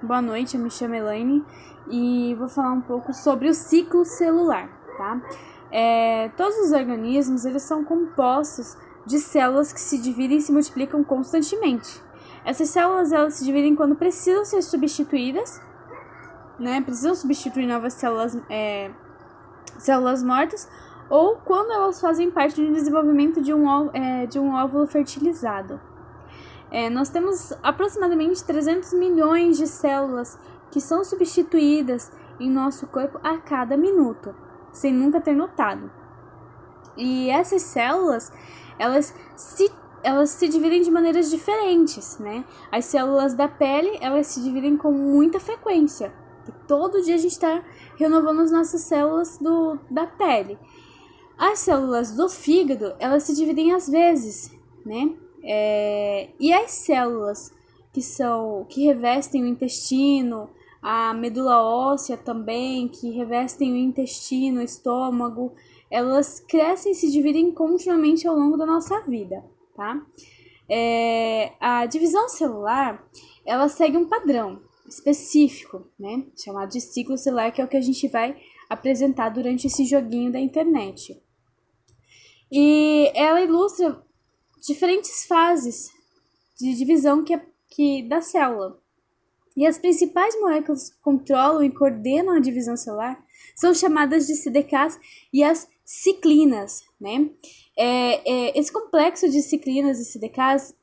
Boa noite, eu me chamo Elaine e vou falar um pouco sobre o ciclo celular, tá? Todos os organismos, eles são compostos de células que se dividem e se multiplicam constantemente. Essas células, elas se dividem quando precisam ser substituídas, né? Precisam substituir novas células mortas, ou quando elas fazem parte do desenvolvimento de um óvulo fertilizado. Nós temos aproximadamente 300 milhões de células que são substituídas em nosso corpo a cada minuto, sem nunca ter notado. E essas células, elas se dividem de maneiras diferentes, né? As células da pele, elas se dividem com muita frequência. E todo dia a gente está renovando as nossas células da pele. As células do fígado, elas se dividem às vezes, né? E as células que revestem o intestino, a medula óssea também, que revestem o intestino, o estômago, elas crescem e se dividem continuamente ao longo da nossa vida, tá? A divisão celular, ela segue um padrão específico, né? Chamado de ciclo celular, que é o que a gente vai apresentar durante esse joguinho da internet. E ela ilustra diferentes fases de divisão da célula. E as principais moléculas que controlam e coordenam a divisão celular são chamadas de CDKs e as ciclinas, né? Esse complexo de ciclinas e CDKs,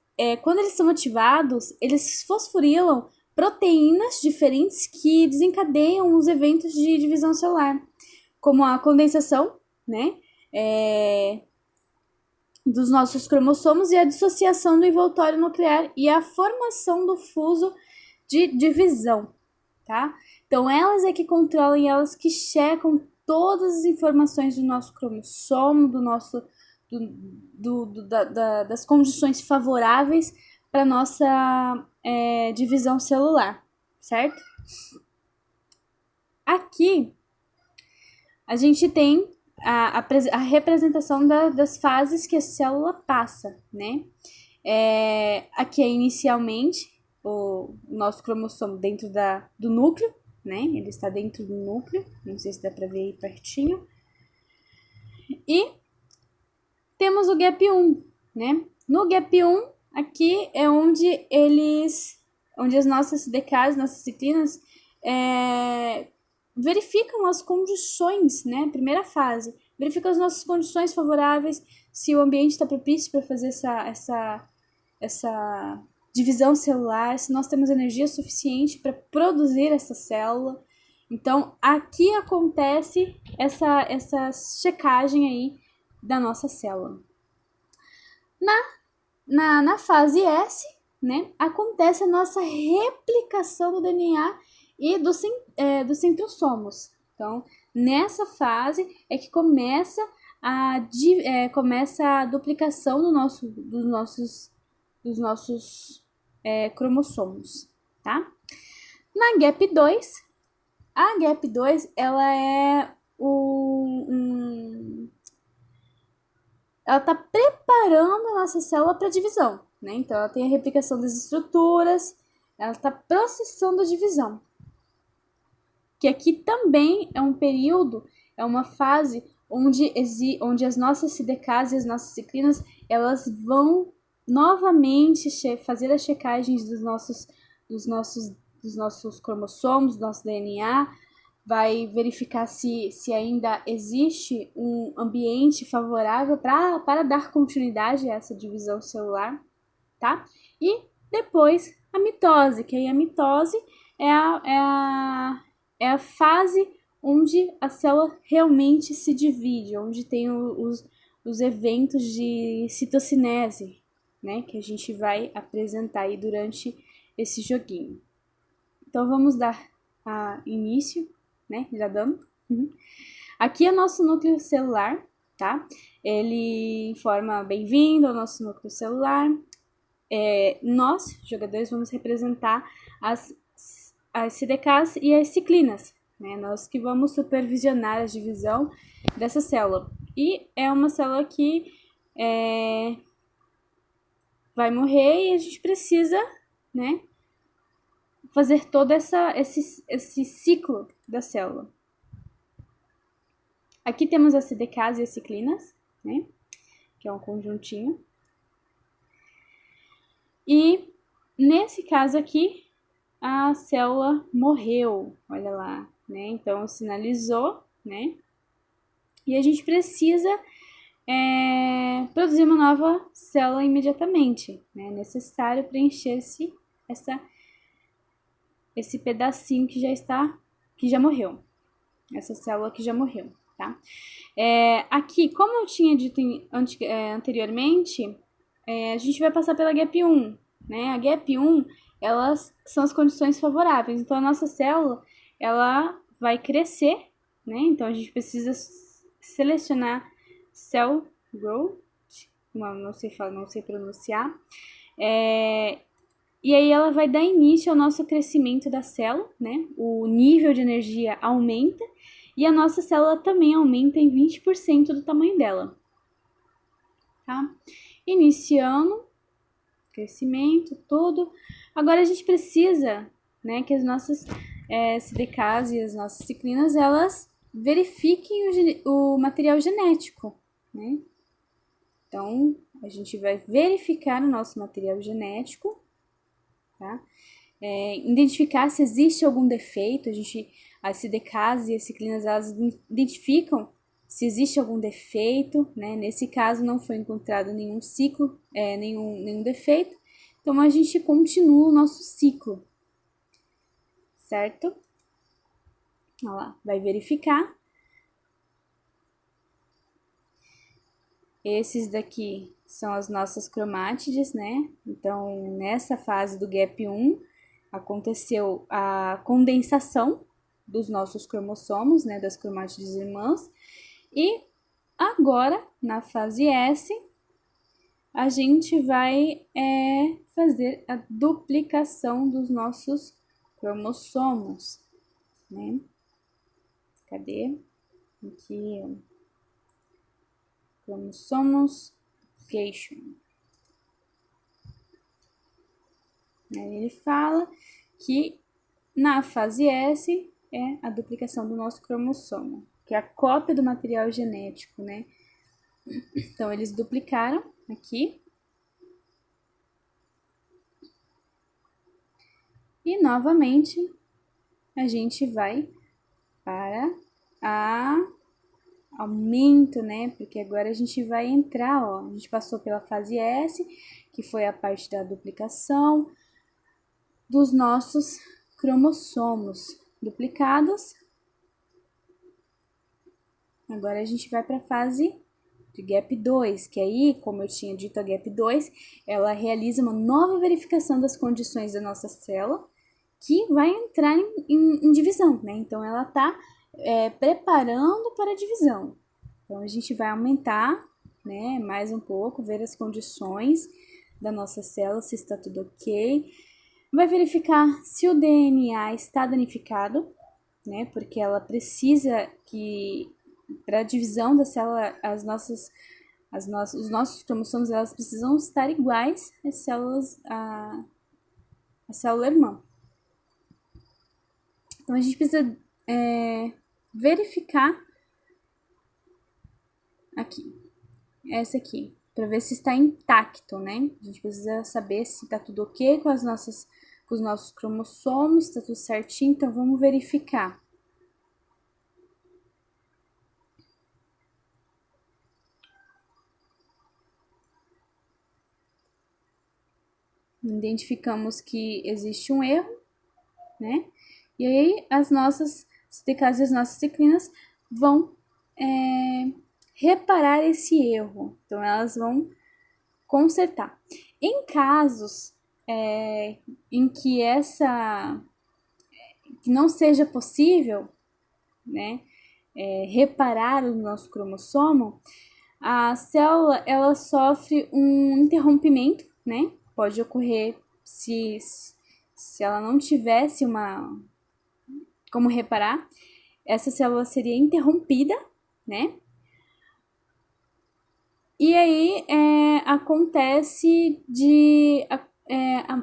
quando eles são ativados, eles fosforilam proteínas diferentes que desencadeiam os eventos de divisão celular, como a condensação, né? Dos nossos cromossomos e a dissociação do envoltório nuclear e a formação do fuso de divisão, tá? Então, elas é que controlam e elas que checam todas as informações do nosso cromossomo, das condições favoráveis para nossa divisão celular, certo? Aqui, a gente tem a representação das fases que a célula passa, né? Aqui é inicialmente o nosso cromossomo dentro do núcleo, né? Ele está dentro do núcleo, não sei se dá para ver aí pertinho. E temos o gap 1, né? No gap 1, aqui é onde as nossas CDKs, nossas ciclinas, verificam as condições, né? Primeira fase, verificam as nossas condições favoráveis, se o ambiente está propício para fazer essa divisão celular, se nós temos energia suficiente para produzir essa célula. Então, aqui acontece essa checagem aí da nossa célula. Na fase S, né, acontece a nossa replicação do DNA e dos centrosomos. Então, nessa fase é que começa a duplicação dos nossos cromossomos, tá? Na gap 2, a gap 2, ela ela tá preparando a nossa célula para divisão, né? Então, ela tem a replicação das estruturas, ela está processando a divisão. Que aqui também é um período, é uma fase onde as nossas CDKs e as nossas ciclinas, elas vão novamente fazer as checagens dos nossos cromossomos, do nosso DNA, vai verificar se ainda existe um ambiente favorável para dar continuidade a essa divisão celular, tá? E depois a mitose, que aí a mitose é a fase onde a célula realmente se divide, onde tem os eventos de citocinese, né, que a gente vai apresentar aí durante esse joguinho. Então, vamos dar início, né, já dando. Aqui é nosso núcleo celular, tá? Ele informa bem-vindo ao nosso núcleo celular. Nós, jogadores, vamos representar as CDKs e as ciclinas, né? Nós que vamos supervisionar a divisão dessa célula. E é uma célula que vai morrer e a gente precisa, né, fazer todo esse ciclo da célula. Aqui temos as CDKs e as ciclinas, né? Que é um conjuntinho. E nesse caso aqui, a célula morreu, olha lá, né? Então sinalizou, né? E a gente precisa produzir uma nova célula imediatamente, né? É necessário preencher esse pedacinho que já morreu, essa célula que já morreu, tá? Aqui, como eu tinha dito anteriormente, a gente vai passar pela gap 1, né? A gap 1, elas são as condições favoráveis, então a nossa célula, ela vai crescer, né? Então a gente precisa selecionar cell growth, não sei pronunciar, e aí ela vai dar início ao nosso crescimento da célula, né? O nível de energia aumenta e a nossa célula também aumenta em 20% do tamanho dela, tá? Iniciando crescimento todo. Agora a gente precisa, né, que as nossas CDKs e as nossas ciclinas, elas verifiquem o material genético, né? Então, a gente vai verificar o nosso material genético, tá? Identificar se existe algum defeito. As CDKs e as ciclinas, elas identificam se existe algum defeito, né? Nesse caso, não foi encontrado nenhum ciclo, nenhum defeito. Então, a gente continua o nosso ciclo, certo? Olha lá, vai verificar. Esses daqui são as nossas cromátides, né? Então, nessa fase do gap 1, aconteceu a condensação dos nossos cromossomos, né? Das cromátides irmãs. E agora, na fase S, a gente vai fazer a duplicação dos nossos cromossomos, né? Cadê? Aqui, cromossomos duplication. Aí ele fala que na fase S é a duplicação do nosso cromossomo, que é a cópia do material genético, né? Então, eles duplicaram aqui. E, novamente, a gente vai para aumento, né? Porque agora a gente vai entrar, ó. A gente passou pela fase S, que foi a parte da duplicação dos nossos cromossomos duplicados. Agora a gente vai para a fase de gap 2, que aí, como eu tinha dito, a gap 2, ela realiza uma nova verificação das condições da nossa célula, que vai entrar em divisão, né? Então, ela está preparando para a divisão. Então, a gente vai aumentar, né, mais um pouco, ver as condições da nossa célula, se está tudo ok. Vai verificar se o DNA está danificado, né? Porque ela precisa que, para a divisão da célula, os nossos cromossomos, elas precisam estar iguais às células, a célula irmã. Então, a gente precisa verificar aqui, essa aqui, para ver se está intacto, né? A gente precisa saber se está tudo ok com os nossos cromossomos, está tudo certinho, então vamos verificar. Identificamos que existe um erro, né? E aí as nossas CDKs e as nossas ciclinas vão reparar esse erro. Então, elas vão consertar. Em casos em que que não seja possível, né, reparar o nosso cromossomo, a célula, ela sofre um interrompimento, né? Pode ocorrer se ela não tivesse como reparar, essa célula seria interrompida, né? E aí acontece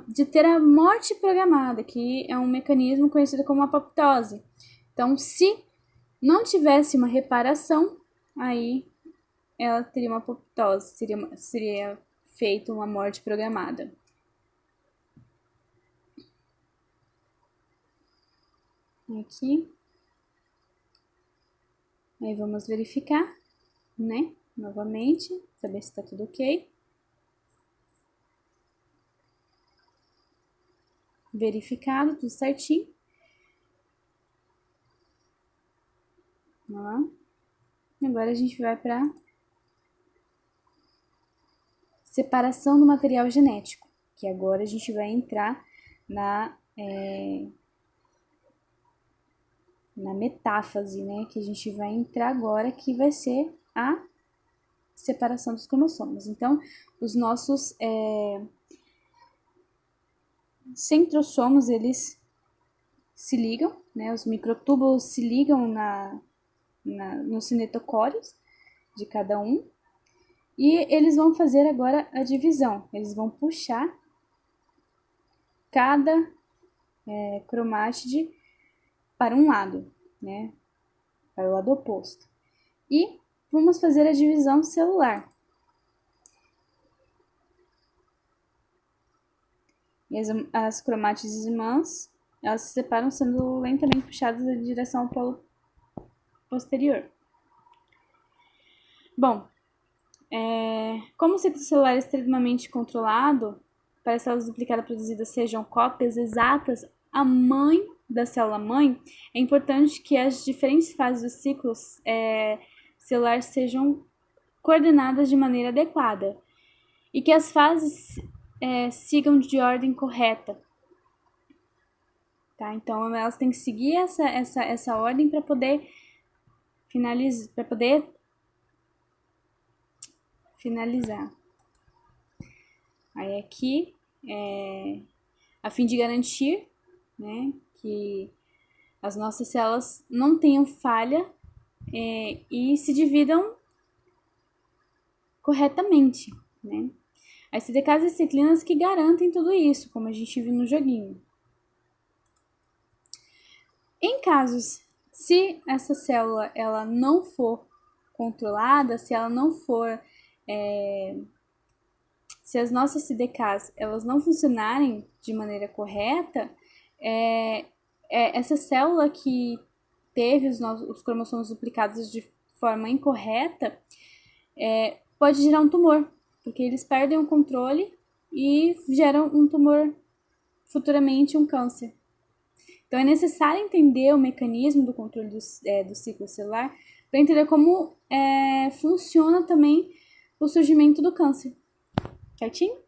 de ter a morte programada, que é um mecanismo conhecido como apoptose. Então, se não tivesse uma reparação, aí ela teria uma apoptose, seria feita uma morte programada. Aqui. Aí vamos verificar, né? Novamente, saber se está tudo ok. Verificado, tudo certinho. Ó. Agora a gente vai para separação do material genético, que agora a gente vai entrar na metáfase, né? Que a gente vai entrar agora, que vai ser a separação dos cromossomos. Então, os nossos centrossomos, eles se ligam, né? Os microtúbulos se ligam nos cinetocórios de cada um, e eles vão fazer agora a divisão. Eles vão puxar cada cromátide para um lado, né? Para o lado oposto. E vamos fazer a divisão celular. E as cromátides irmãs, elas se separam sendo lentamente puxadas em direção ao polo posterior. Bom, como o ciclo celular é extremamente controlado, para as células duplicadas produzidas sejam cópias exatas, a mãe da célula mãe, é importante que as diferentes fases dos ciclos celular sejam coordenadas de maneira adequada e que as fases sigam de ordem correta. Tá? Então, elas têm que seguir essa ordem para poder finalizar. Aí aqui, a fim de garantir, né, que as nossas células não tenham falha e se dividam corretamente, né? As CDKs e ciclinas que garantem tudo isso, como a gente viu no joguinho. Em casos, se essa célula ela não for controlada, se ela não for se as nossas CDKs elas não funcionarem de maneira correta, essa célula que teve os cromossomos duplicados de forma incorreta pode gerar um tumor, porque eles perdem o controle e geram um tumor, futuramente um câncer. Então é necessário entender o mecanismo do controle do ciclo celular para entender como funciona também o surgimento do câncer. Certinho?